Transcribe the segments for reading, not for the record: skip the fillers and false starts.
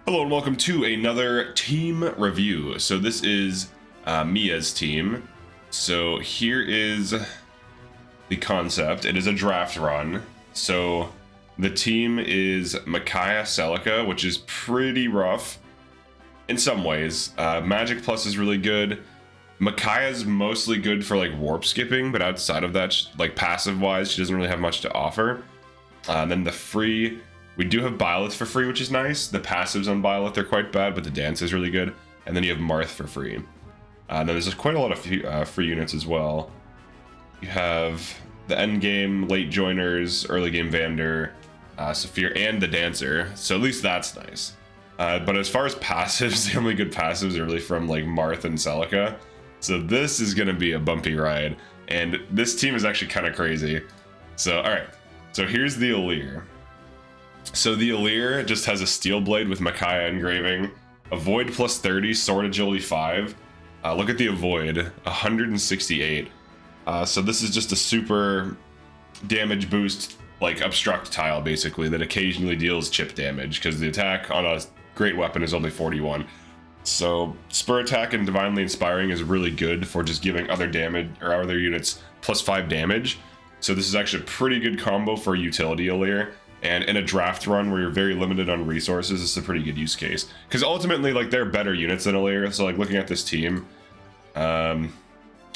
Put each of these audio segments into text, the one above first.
Hello and welcome to another team review. So this is Mia's team. So here is the concept. It is a draft run. So the team is Micaiah, Celica, which is pretty rough in some ways. Magic Plus is really good. Micaiah's mostly good for like warp skipping, but outside of that, like passive wise, she doesn't really have much to offer. And then the free, we do have Byleth for free, which is nice. The passives on Byleth are quite bad, but the dance is really good. And then you have Marth for free. And then there's quite a lot of free units as well. You have the end game, late joiners, early game Vander, Saphir, and the dancer. So at least that's nice. But as far as passives, the only good passives are really from like Marth and Celica. So this is going to be a bumpy ride. And this team is actually kind of crazy. So, all right. So here's the Aleer. So the Aleer just has a steel blade with Micaiah engraving, avoid plus 30, sword agility 5. Look at the avoid, 168. So this is just a super damage boost, like obstruct tile basically, that occasionally deals chip damage because the attack on a great weapon is only 41. So spur attack and divinely inspiring is really good for just giving other damage or other units plus 5 damage. So this is actually a pretty good combo for utility Aleer. And in a draft run where you're very limited on resources, this is a pretty good use case. Because ultimately, like, they're better units than Aleer. So, like, looking at this team, oh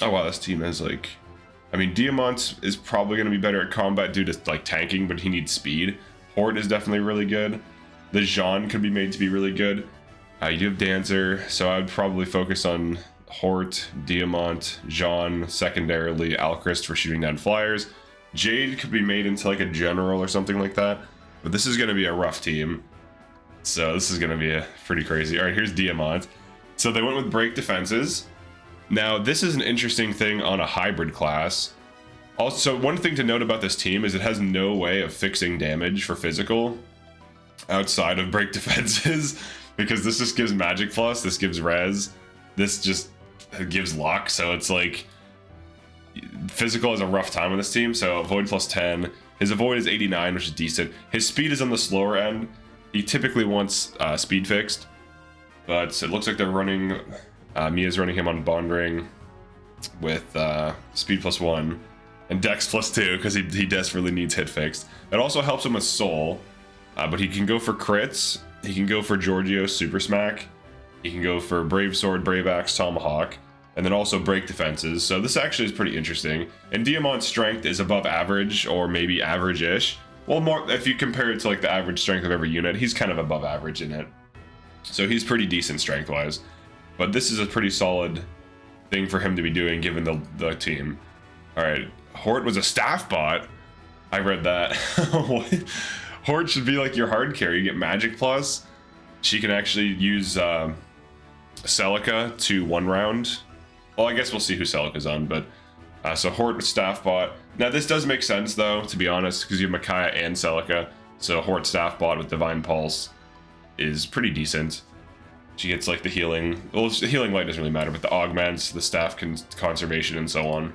wow, this team is like, I mean, Diamant is probably going to be better at combat due to like tanking, but he needs speed. Hort is definitely really good. The Jean could be made to be really good. You do have Dancer, so I would probably focus on Hort, Diamant, Jean, secondarily Alchrist for shooting down flyers. Jade could be made into like a general or something like that, but this is going to be a rough team. So this is going to be a pretty crazy. All right, here's Diamant. So they went with break defenses. Now this is an interesting thing on a hybrid class. Also, one thing to note about this team is it has no way of fixing damage for physical outside of break defenses, because this just gives magic plus, this gives res, this just gives luck. So it's like, physical is a rough time on this team. So avoid plus 10. His avoid is 89, which is decent. His speed is on the slower end. He typically wants speed fixed, but it looks like they're running, Mia's running him on Bond Ring with speed plus 1 and dex plus 2 because he desperately needs hit fixed. It also helps him with soul, but he can go for crits. He can go for Giorgio's super smack. He can go for brave sword, brave axe, tomahawk, and then also break defenses. So this actually is pretty interesting. And Diamant's strength is above average, or maybe average-ish. Well, more if you compare it to like the average strength of every unit, he's kind of above average in it. So he's pretty decent strength-wise. But this is a pretty solid thing for him to be doing given the team. All right, Hort was a staff bot. I read that. Hort should be like your hard carry. You get magic plus. She can actually use Celica to one round. Well, I guess we'll see who Celica's on, but so Hort staff bot. Now this does make sense though, to be honest, because you have Micaiah and Celica. So Hort staff bot with Divine Pulse is pretty decent. She gets like the healing. Well, the healing light doesn't really matter, but the augments, the staff conservation, and so on.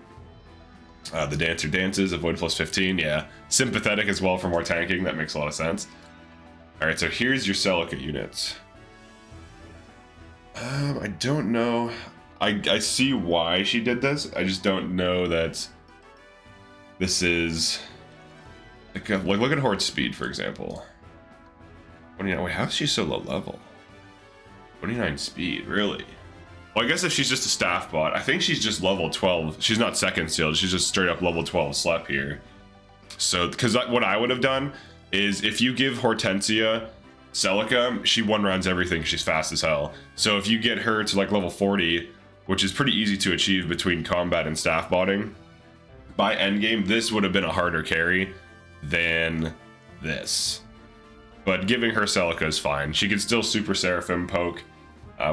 The dancer dances, avoid plus 15. Yeah, sympathetic as well for more tanking. That makes a lot of sense. All right, so here's your Celica units. I don't know. I see why she did this. I just don't know that this is like look at Hort's speed, for example. 29. Wait, how is she so low level? 29 speed, really? Well, I guess if she's just a staff bot, I think she's just level 12. She's not second sealed. She's just straight up level 12 slep here. So, because what I would have done is if you give Hortensia Celica, she one rounds everything. She's fast as hell. So if you get her to like level 40, which is pretty easy to achieve between combat and staff botting, by endgame, this would have been a harder carry than this. But giving her Celica is fine. She can still Super Seraphim poke.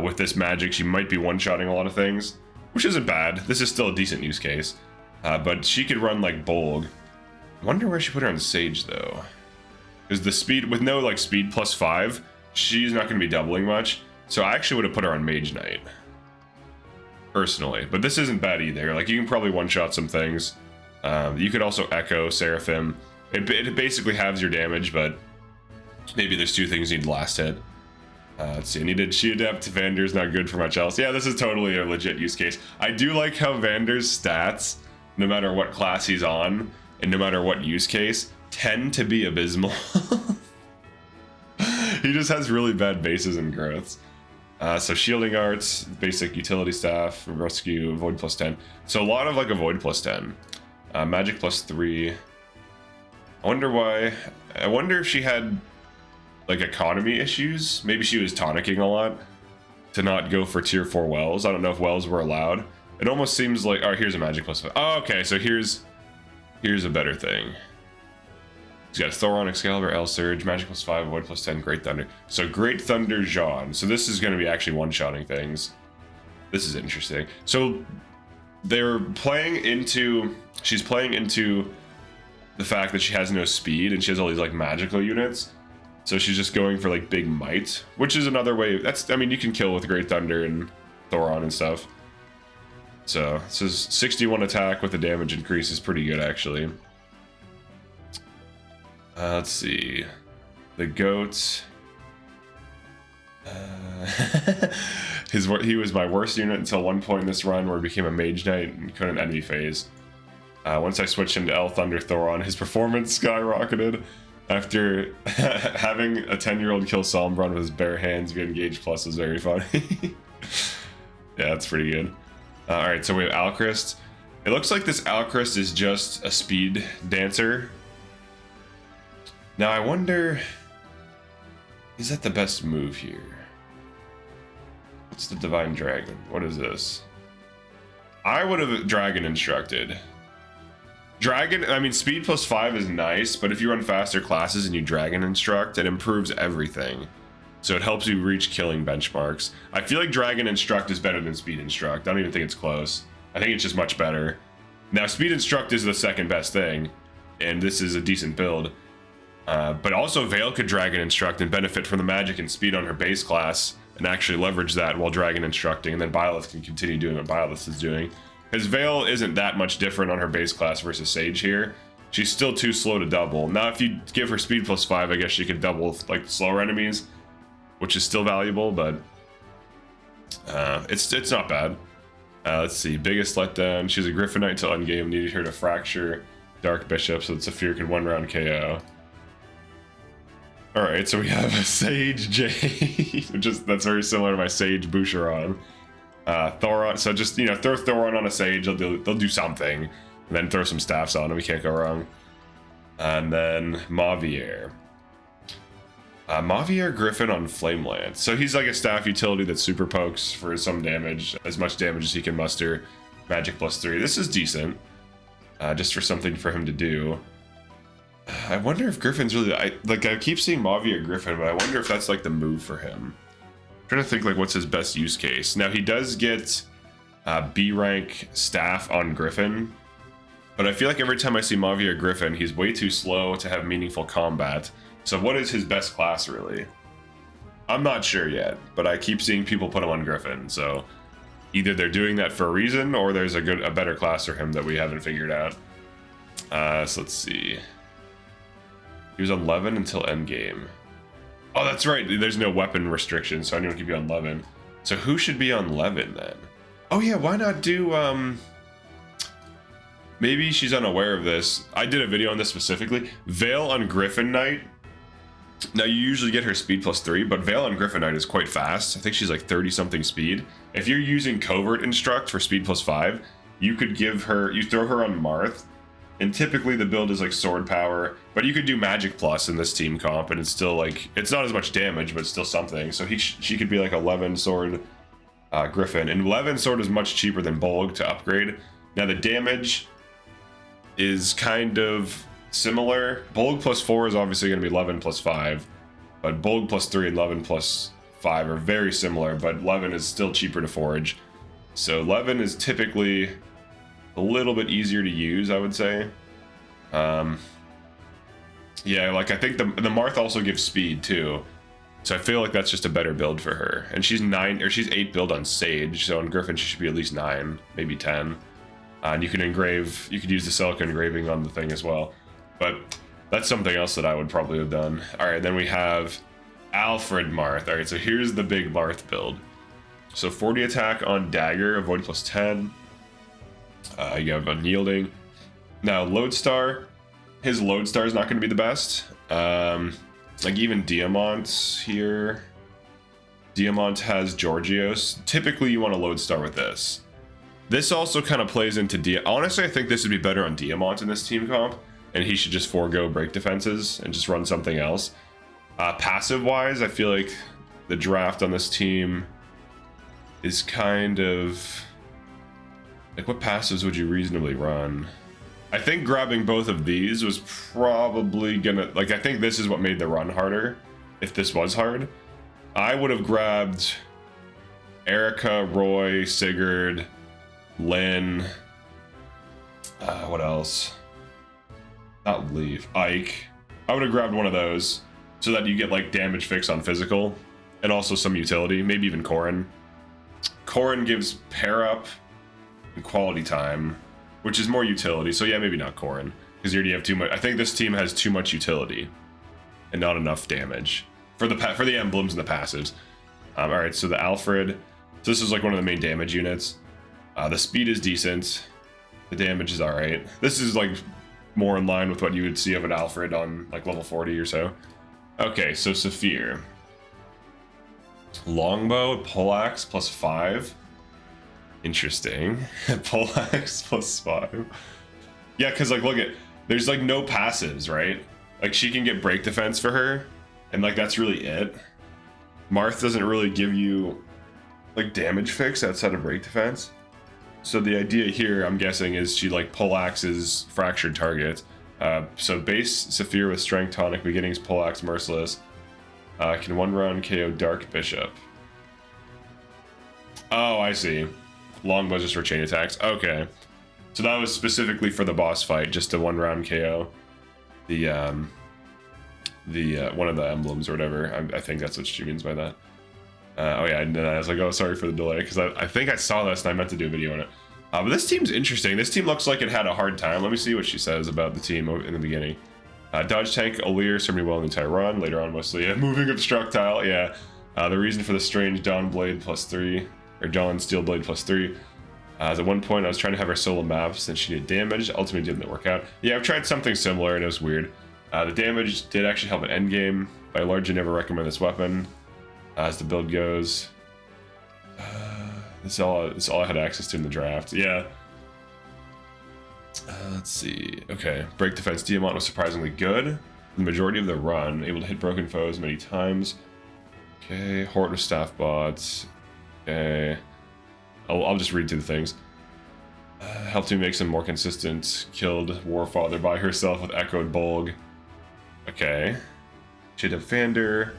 With this magic, she might be one-shotting a lot of things, which isn't bad. This is still a decent use case. But she could run like Bolg. Wonder where she put her on Sage, though. Because the speed, with no like speed plus 5, she's not going to be doubling much. So I actually would have put her on Mage Knight. Personally. But this isn't bad either. Like, you can probably one-shot some things. You could also Echo Seraphim. It basically halves your damage, but maybe there's 2 things you need last hit. Let's see, I needed She Adept. Vander's not good for much else. Yeah, this is totally a legit use case. I do like how Vander's stats, no matter what class he's on, and no matter what use case, tend to be abysmal. He just has really bad bases and growths. So Shielding Arts, basic utility staff, rescue, avoid +10. So a lot of like avoid +10. Magic +3. I wonder why. I wonder if she had like economy issues. Maybe she was tonicking a lot to not go for tier 4 wells. I don't know if wells were allowed. It almost seems like, oh, here's a magic +5. Oh, okay, so here's a better thing. He's got Thoron, Excalibur, L Surge, magic +5, avoid +10, Great Thunder. So Great Thunder Jean. So this is going to be actually one-shotting things. This is interesting. So they're playing into, she's playing into the fact that she has no speed and she has all these like magical units. So she's just going for like big might, which is another way. That's, I mean, you can kill with Great Thunder and Thoron and stuff. So this is 61 attack with the damage increase is pretty good actually. Let's see. The goat. He was my worst unit until one point in this run where he became a mage knight and couldn't enemy phase. Once I switched him to L Thunder Thoron, his performance skyrocketed. After having a 10-year-old kill Sombron with his bare hands via Engage Plus was very funny. Yeah, that's pretty good. Alright, so we have Alchrist. It looks like this Alchrist is just a speed dancer. Now I wonder, is that the best move here? What's the Divine Dragon? What is this? I would have Dragon Instructed. Dragon, I mean, speed +5 is nice, but if you run faster classes and you Dragon Instruct, it improves everything. So it helps you reach killing benchmarks. I feel like Dragon Instruct is better than Speed Instruct. I don't even think it's close. I think it's just much better. Now, Speed Instruct is the second best thing, and this is a decent build. But also, Veil could Dragon Instruct and benefit from the magic and speed on her base class, and actually leverage that while Dragon Instructing, and then Byleth can continue doing what Byleth is doing. Because Veil isn't that much different on her base class versus Sage here. She's still too slow to double. Now, if you give her speed +5, I guess she could double like slower enemies, which is still valuable, but it's not bad. Let's see, biggest letdown. She's a Griffin Knight till endgame. Needed her to fracture Dark Bishop so that Saphir could one-round KO. All right, so we have a Sage Jade, that's very similar to my Sage Boucheron. Thoron, so just, you know, throw Thoron on a Sage, they'll do something, and then throw some staffs on him, we can't go wrong. And then Mavier. Mavier Griffin on Flame Lance. So he's like a staff utility that super pokes for some damage, as much damage as he can muster. Magic +3. This is decent, just for something for him to do. I wonder if Griffin's really, I keep seeing Mavier Griffin, but I wonder if that's like the move for him. I'm trying to think like what's his best use case. Now he does get B rank staff on Griffin, but I feel like every time I see Mavier Griffin, he's way too slow to have meaningful combat. So what is his best class really? I'm not sure yet, but I keep seeing people put him on Griffin, so either they're doing that for a reason or there's a better class for him that we haven't figured out. So let's see. He was on 11 until endgame. Oh, that's right. There's no weapon restriction, so anyone can be on 11. So who should be on 11 then? Oh yeah, why not do, maybe she's unaware of this. I did a video on this specifically. Veil on Griffin Knight. Now you usually get her speed +3, but Veil on Griffin Knight is quite fast. I think she's like 30 something speed. If you're using Covert Instruct for speed +5, you could give her, you throw her on Marth, and typically the build is like sword power, but you could do magic plus in this team comp, and it's still like, it's not as much damage, but it's still something. So she could be like 11 sword Griffin, and 11 sword is much cheaper than Bolg to upgrade. Now the damage is kind of similar. Bolg +4 is obviously going to be 11 +5, but Bolg +3 and 11 +5 are very similar, but 11 is still cheaper to forge. So 11 is typically a little bit easier to use, I would say. Yeah, like I think the Marth also gives speed too, so I feel like that's just a better build for her. And she's 8 build on Sage, so on Griffin she should be at least 9, maybe 10. And you can engrave, you could use the Celica engraving on the thing as well. But that's something else that I would probably have done. All right, then we have Alfred Marth. All right, so here's the big Marth build. So 40 attack on dagger, avoid plus 10. You have unyielding. Now Lodestar, his Lodestar is not going to be the best. Like even Diamant here. Diamant has Georgios. Typically you want to Lodestar with this. This also kind of plays into honestly, I think this would be better on Diamant in this team comp, and he should just forego break defenses and just run something else. Passive wise, I feel like the draft on this team is kind of like, what passives would you reasonably run? I think grabbing both of these was probably gonna, like, I think this is what made the run harder. If this was hard, I would have grabbed Erica, Roy, Sigurd, Lynn, what else? Not Leaf, Ike. I would have grabbed one of those so that you get like damage fix on physical and also some utility, maybe even Corrin. Corrin gives pair up and quality time, which is more utility. So yeah, maybe not Corrin, because you already have too much. I think this team has too much utility and not enough damage for the emblems and the passives. All right, so the Alfred. So this is like one of the main damage units. The speed is decent. The damage is all right. This is like more in line with what you would see of an Alfred on like level 40 or so. Okay, so Saphir. Longbow, poleaxe plus 5. Interesting. Poleaxe plus 5. Yeah, because like look at, there's like no passives, right? Like she can get break defense for her, and like that's really it. Marth doesn't really give you like damage fix outside of break defense. So the idea here, I'm guessing, is she like poleaxes fractured targets. So base Saphir with strength tonic, beginnings poleaxe merciless. Can one round KO Dark Bishop. Oh, I see. Longbow just for chain attacks. Okay. So that was specifically for the boss fight, just a one round KO. The one of the emblems or whatever. I think that's what she means by that. Oh yeah, and then I was like, oh, sorry for the delay, because I think I saw this and I meant to do a video on it. But this team's interesting. This team looks like it had a hard time. Let me see what she says about the team in the beginning. Dodge tank, Alir served me well in the entire run. Later on, mostly moving obstructile. Yeah. The reason for the strange Dawn Blade plus 3, or Dawn Steel Blade plus 3. At one point, I was trying to have her solo maps, and she did damage. Ultimately, didn't work out. Yeah, I've tried something similar, and it was weird. The damage did actually help at endgame. By large, I never recommend this weapon. As the build goes, this is all I had access to in the draft. Yeah. Let's see. Okay, break defense Diamant was surprisingly good. The majority of the run, able to hit broken foes many times. Okay, Horde with staff bots. Okay, I'll just read through the things. Helped me make some more consistent. Killed Warfather by herself with Echoed Bolg. Okay. Shade of Vander.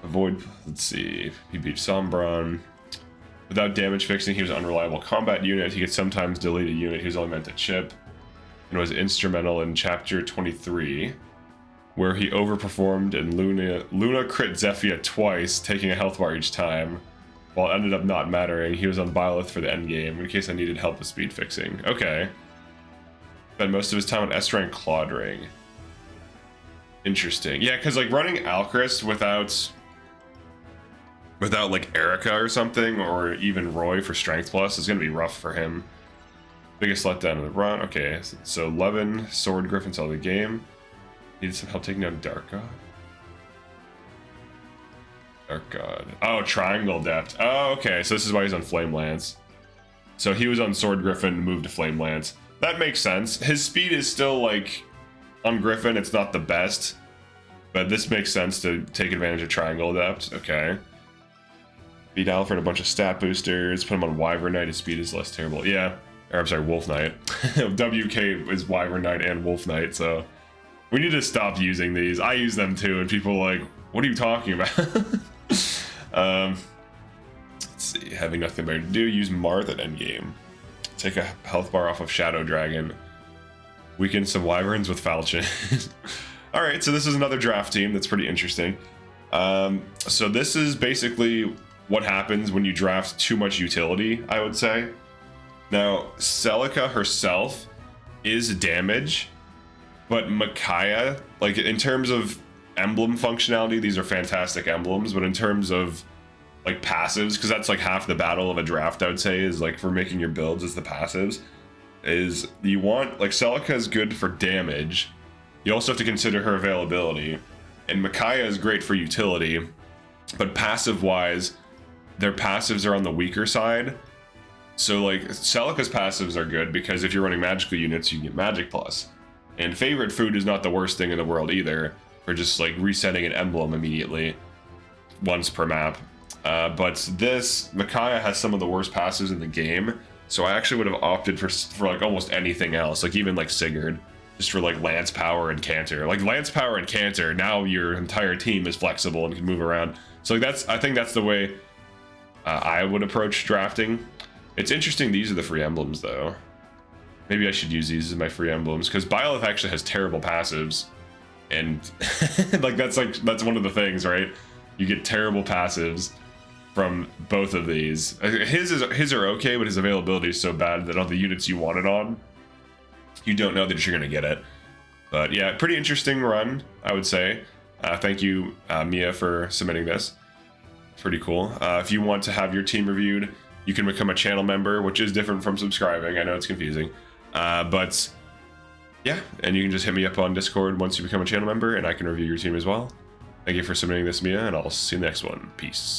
Avoid, let's see, he beat Sombron. Without damage fixing, he was an unreliable combat unit. He could sometimes delete a unit he was only meant to chip, and was instrumental in chapter 23, where he overperformed and Luna crit Zephia twice, taking a health bar each time. While it ended up not mattering, he was on Byleth for the endgame, in case I needed help with speed fixing. Okay. Spent most of his time on S-Rank Claude Ring. Interesting. Yeah, because like running Alchrist without like Erica or something, or even Roy for strength plus is going to be rough for him. Biggest letdown of the run. Okay, so Levin, Sword Griffin saw the game. Needed some help taking down Dark God. Dark God. Oh, Triangle Depth. Oh, okay, so this is why he's on Flame Lance. So he was on Sword Griffin, moved to Flame Lance. That makes sense. His speed is still like, on Griffin, it's not the best, but this makes sense to take advantage of Triangle Depth. Okay. Beat Alfred a bunch of stat boosters, put him on Wyvern Knight, his speed is less terrible. Yeah, or I'm sorry, Wolf Knight. WK is Wyvern Knight and Wolf Knight, so we need to stop using these. I use them too, and people are like, what are you talking about? Let's see, having nothing better to do, use Marth at endgame. Take a health bar off of Shadow Dragon. Weaken some Wyverns with Falchion. Alright, so this is another draft team that's pretty interesting. So this is basically what happens when you draft too much utility, I would say. Now, Celica herself is damage, but Micaiah, like in terms of emblem functionality, these are fantastic emblems, but in terms of like passives, because that's like half the battle of a draft, I would say, is like for making your builds is the passives, is you want, like, Celica is good for damage. You also have to consider her availability, and Micaiah is great for utility, but passive wise, their passives are on the weaker side. So like Celica's passives are good because if you're running magical units, you get magic plus. And favorite food is not the worst thing in the world either for just like resetting an emblem immediately once per map. But this, Micaiah has some of the worst passives in the game. So I actually would have opted for like almost anything else, like even like Sigurd, just for like Lance Power and Canter. Like Lance Power and Canter, now your entire team is flexible and can move around. So like I think that's the way I would approach drafting. It's interesting these are the free emblems though. Maybe I should use these as my free emblems because Byleth actually has terrible passives, and like that's one of the things, right? You get terrible passives from both of these. His are okay, but his availability is so bad that on the units you want it on, you don't know that you're gonna get it. But yeah, pretty interesting run, I would say. Thank you, Mia, for submitting this. Pretty cool. If you want to have your team reviewed, you can become a channel member, which is different from subscribing. I know it's confusing. But yeah, and you can just hit me up on Discord once you become a channel member, and I can review your team as well. Thank you for submitting this, Mia, and I'll see you in the next one. Peace.